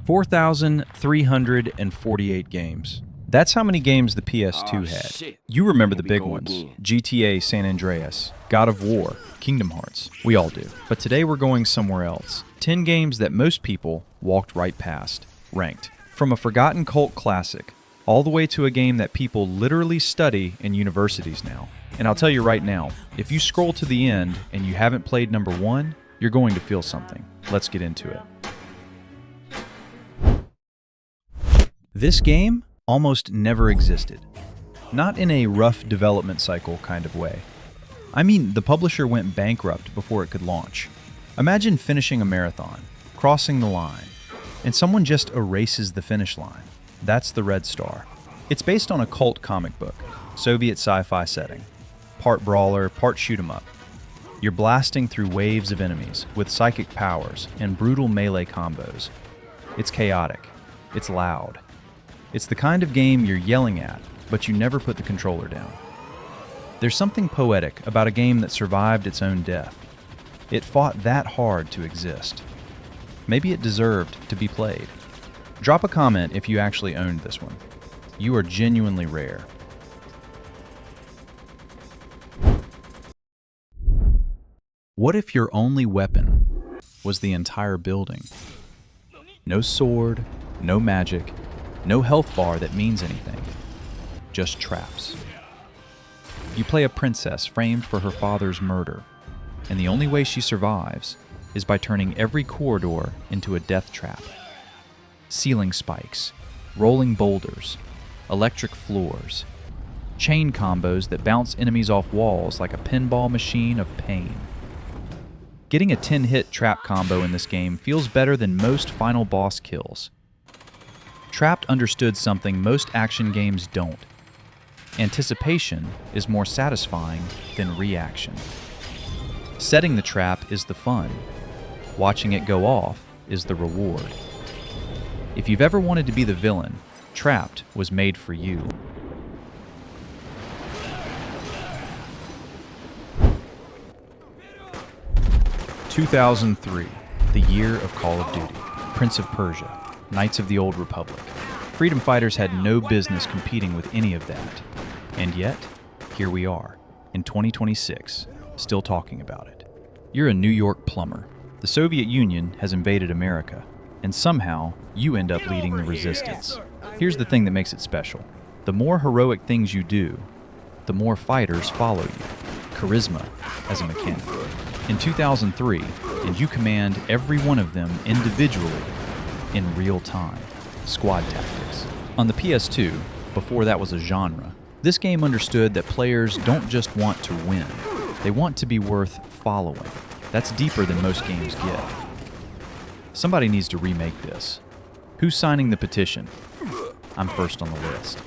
4,348 games. That's how many games the PS2 had. Shit. You remember the big ones. GTA San Andreas, God of War, Kingdom Hearts. We all do. But today we're going somewhere else. 10 games that most people walked right past. Ranked. From a forgotten cult classic, all the way to a game that people literally study in universities now. And I'll tell you right now, if you scroll to the end and you haven't played number 1, you're going to feel something. Let's get into it. This game almost never existed. Not in a rough development cycle kind of way. I mean, the publisher went bankrupt before it could launch. Imagine finishing a marathon, crossing the line, and someone just erases the finish line. That's the Red Star. It's based on a cult comic book, Soviet sci-fi setting. Part brawler, part shoot 'em up. You're blasting through waves of enemies with psychic powers and brutal melee combos. It's chaotic. It's loud. It's the kind of game you're yelling at, but you never put the controller down. There's something poetic about a game that survived its own death. It fought that hard to exist. Maybe it deserved to be played. Drop a comment if you actually owned this one. You are genuinely rare. What if your only weapon was the entire building? No sword, no magic, no health bar that means anything. Just traps. You play a princess framed for her father's murder, and the only way she survives is by turning every corridor into a death trap. Ceiling spikes, rolling boulders, electric floors, chain combos that bounce enemies off walls like a pinball machine of pain. Getting a 10-hit trap combo in this game feels better than most final boss kills. Trapped understood something most action games don't. Anticipation is more satisfying than reaction. Setting the trap is the fun. Watching it go off is the reward. If you've ever wanted to be the villain, Trapped was made for you. (2003), the year of Call of Duty, Prince of Persia, Knights of the Old Republic. Freedom fighters had no business competing with any of that. And yet, here we are, in 2026, still talking about it. You're a New York plumber. The Soviet Union has invaded America, and somehow you end up leading the resistance. Here's the thing that makes it special. The more heroic things you do, the more fighters follow you. Charisma as a mechanic. In 2003, and you command every one of them individually in real time. Squad tactics. On the PS2, before that was a genre, this game understood that players don't just want to win, they want to be worth following. That's deeper than most games get. Somebody needs to remake this. Who's signing the petition? I'm first on the list.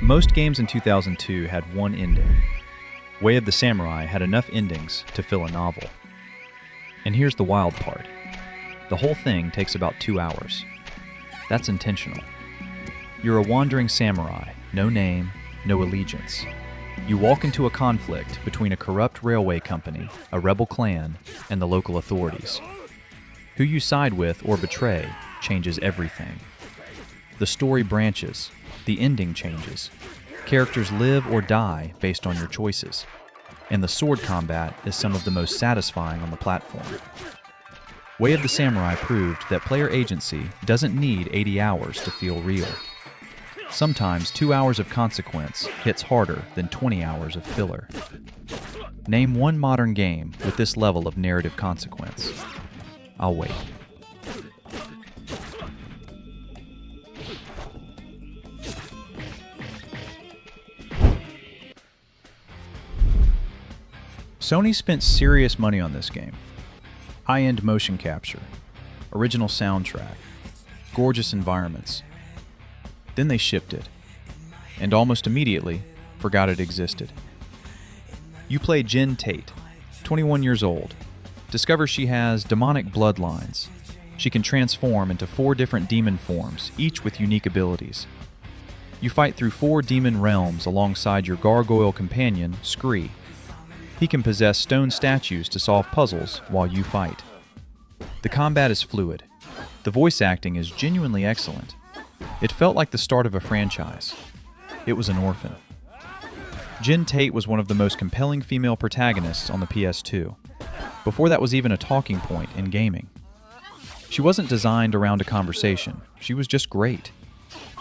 Most games in 2002 had one ending. Way of the Samurai had enough endings to fill a novel. And here's the wild part. The whole thing takes about 2 hours. That's intentional. You're a wandering samurai, no name, no allegiance. You walk into a conflict between a corrupt railway company, a rebel clan, and the local authorities. Who you side with or betray changes everything. The story branches, the ending changes. Characters live or die based on your choices. And the sword combat is some of the most satisfying on the platform. Way of the Samurai proved that player agency doesn't need 80 hours to feel real. Sometimes 2 hours of consequence hits harder than 20 hours of filler. Name one modern game with this level of narrative consequence. I'll wait. Sony spent serious money on this game. High-end motion capture, original soundtrack, gorgeous environments. Then they shipped it, and almost immediately forgot it existed. You play Jyn Tate, 21 years old. Discover she has demonic bloodlines. She can transform into 4 different demon forms, each with unique abilities. You fight through 4 demon realms alongside your gargoyle companion, Scree. He can possess stone statues to solve puzzles while you fight. The combat is fluid. The voice acting is genuinely excellent. It felt like the start of a franchise. It was an orphan. Jyn Tate was one of the most compelling female protagonists on the PS2, before that was even a talking point in gaming. She wasn't designed around a conversation, she was just great.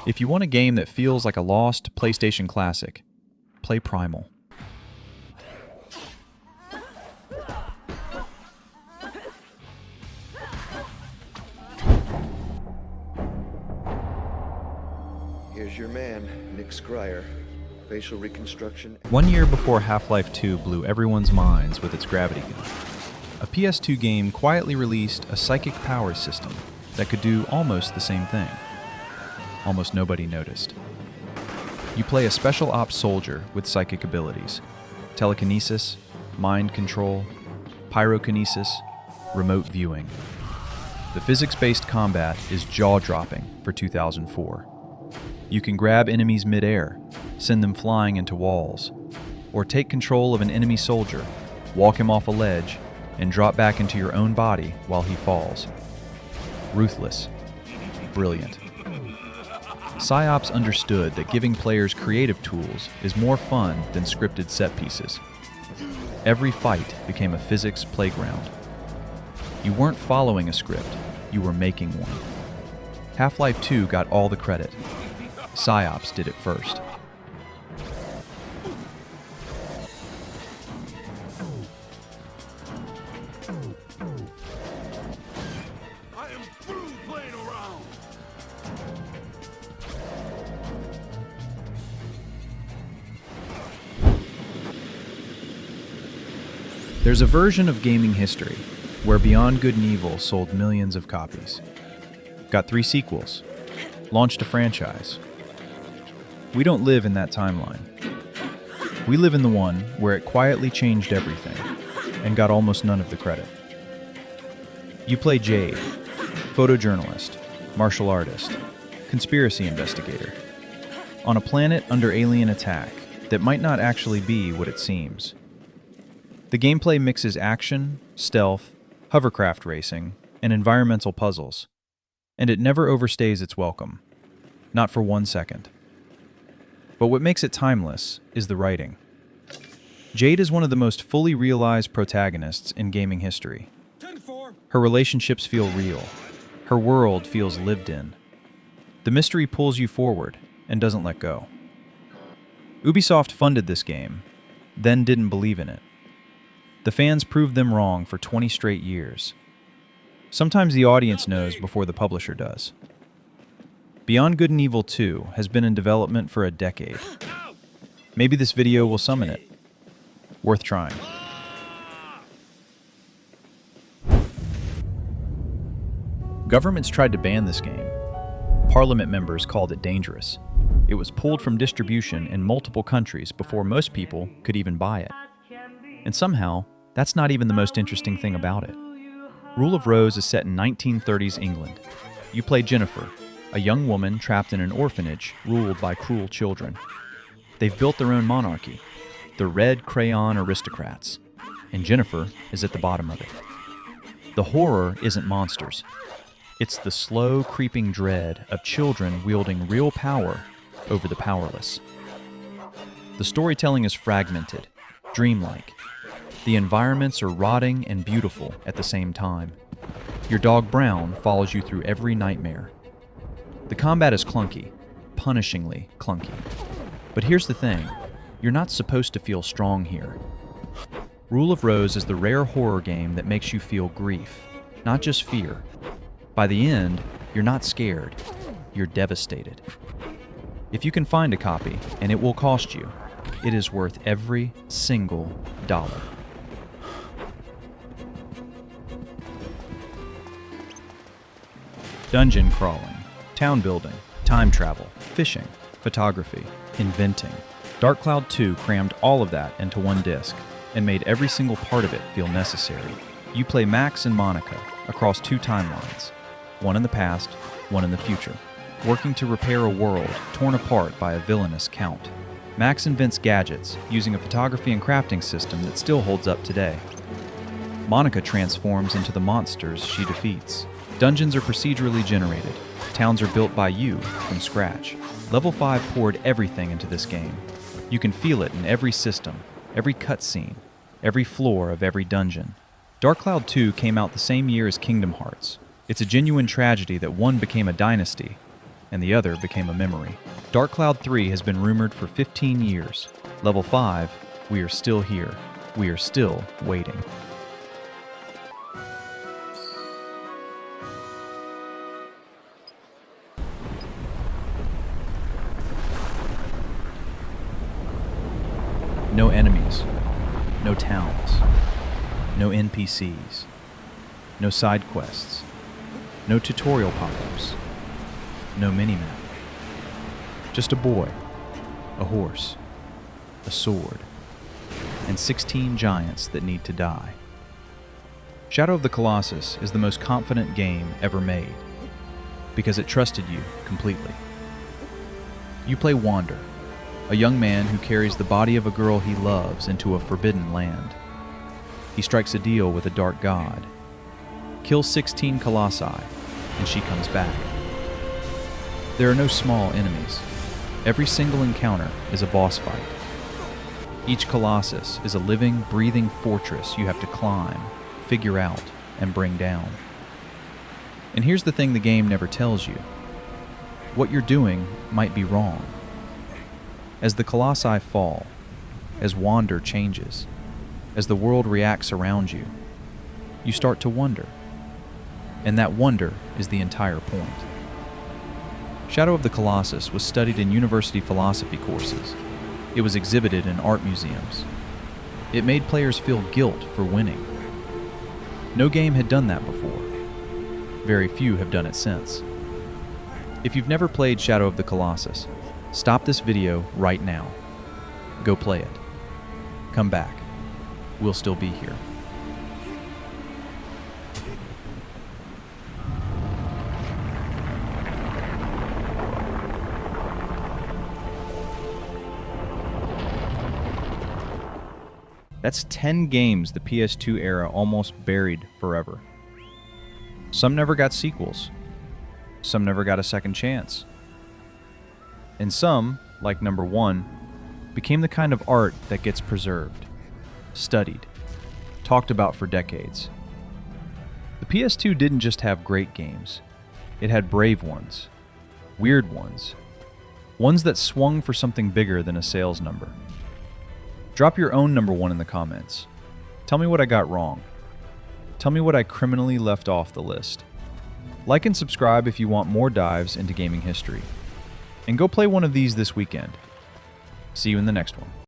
If you want a game that feels like a lost PlayStation classic, play Primal. Here's your man, Nick Scryer. Facial reconstruction. 1 year before Half-Life 2 blew everyone's minds with its gravity gun, a PS2 game quietly released a psychic power system that could do almost the same thing. Almost nobody noticed. You play a special ops soldier with psychic abilities: telekinesis, mind control, pyrokinesis, remote viewing. The physics-based combat is jaw-dropping for 2004. You can grab enemies mid-air, send them flying into walls, or take control of an enemy soldier, walk him off a ledge, and drop back into your own body while he falls. Ruthless. Brilliant. Psi-Ops understood that giving players creative tools is more fun than scripted set pieces. Every fight became a physics playground. You weren't following a script, you were making one. Half-Life 2 got all the credit. Psi-Ops did it first. I am through playing around. There's a version of gaming history where Beyond Good and Evil sold millions of copies, got 3 sequels, launched a franchise. We don't live in that timeline. We live in the one where it quietly changed everything and got almost none of the credit. You play Jade, photojournalist, martial artist, conspiracy investigator, on a planet under alien attack that might not actually be what it seems. The gameplay mixes action, stealth, hovercraft racing, and environmental puzzles, and it never overstays its welcome. Not for 1 second. But what makes it timeless is the writing. Jade is one of the most fully realized protagonists in gaming history. Her relationships feel real. Her world feels lived in. The mystery pulls you forward and doesn't let go. Ubisoft funded this game, then didn't believe in it. The fans proved them wrong for 20 straight years. Sometimes the audience knows before the publisher does. Beyond Good and Evil 2 has been in development for a decade. Maybe this video will summon it. Worth trying. Governments tried to ban this game. Parliament members called it dangerous. It was pulled from distribution in multiple countries before most people could even buy it. And somehow, that's not even the most interesting thing about it. Rule of Rose is set in 1930s England. You play Jennifer, a young woman trapped in an orphanage ruled by cruel children. They've built their own monarchy, the Red Crayon Aristocrats, and Jennifer is at the bottom of it. The horror isn't monsters. It's the slow, creeping dread of children wielding real power over the powerless. The storytelling is fragmented, dreamlike. The environments are rotting and beautiful at the same time. Your dog Brown follows you through every nightmare. The combat is clunky, punishingly clunky. But here's the thing, you're not supposed to feel strong here. Rule of Rose is the rare horror game that makes you feel grief, not just fear. By the end, you're not scared, you're devastated. If you can find a copy, and it will cost you, it is worth every single dollar. Dungeon crawling, town building, time travel, fishing, photography, inventing. Dark Cloud 2 crammed all of that into one disc and made every single part of it feel necessary. You play Max and Monica across 2 timelines, one in the past, one in the future. working to repair a world torn apart by a villainous count. Max invents gadgets using a photography and crafting system that still holds up today. Monica transforms into the monsters she defeats. Dungeons are procedurally generated. Towns are built by you from scratch. Level 5 poured everything into this game. You can feel it in every system, every cutscene, every floor of every dungeon. Dark Cloud 2 came out the same year as Kingdom Hearts. It's a genuine tragedy that one became a dynasty and the other became a memory. Dark Cloud 3 has been rumored for 15 years. Level 5, we are still here. We are still waiting. No enemies, no towns, no NPCs, no side quests, no tutorial pop-ups, no minimap. Just a boy, a horse, a sword, and 16 giants that need to die. Shadow of the Colossus is the most confident game ever made because it trusted you completely. You play Wander, a young man who carries the body of a girl he loves into a forbidden land. He strikes a deal with a dark god, kills 16 colossi, and she comes back. There are no small enemies. Every single encounter is a boss fight. Each colossus is a living, breathing fortress you have to climb, figure out, and bring down. And here's the thing the game never tells you. What you're doing might be wrong. As the colossi fall, as Wander changes, as the world reacts around you, you start to wonder. And that wonder is the entire point. Shadow of the Colossus was studied in university philosophy courses. It was exhibited in art museums. It made players feel guilt for winning. No game had done that before. Very few have done it since. If you've never played Shadow of the Colossus, stop this video right now. Go play it. Come back. We'll still be here. That's 10 games the PS2 era almost buried forever. Some never got sequels. Some never got a second chance. And some, like number 1, became the kind of art that gets preserved, studied, talked about for decades. The PS2 didn't just have great games. It had brave ones, weird ones that swung for something bigger than a sales number. Drop your own number 1 in the comments. Tell me what I got wrong. Tell me what I criminally left off the list. Like and subscribe if you want more dives into gaming history. And go play one of these this weekend. See you in the next one.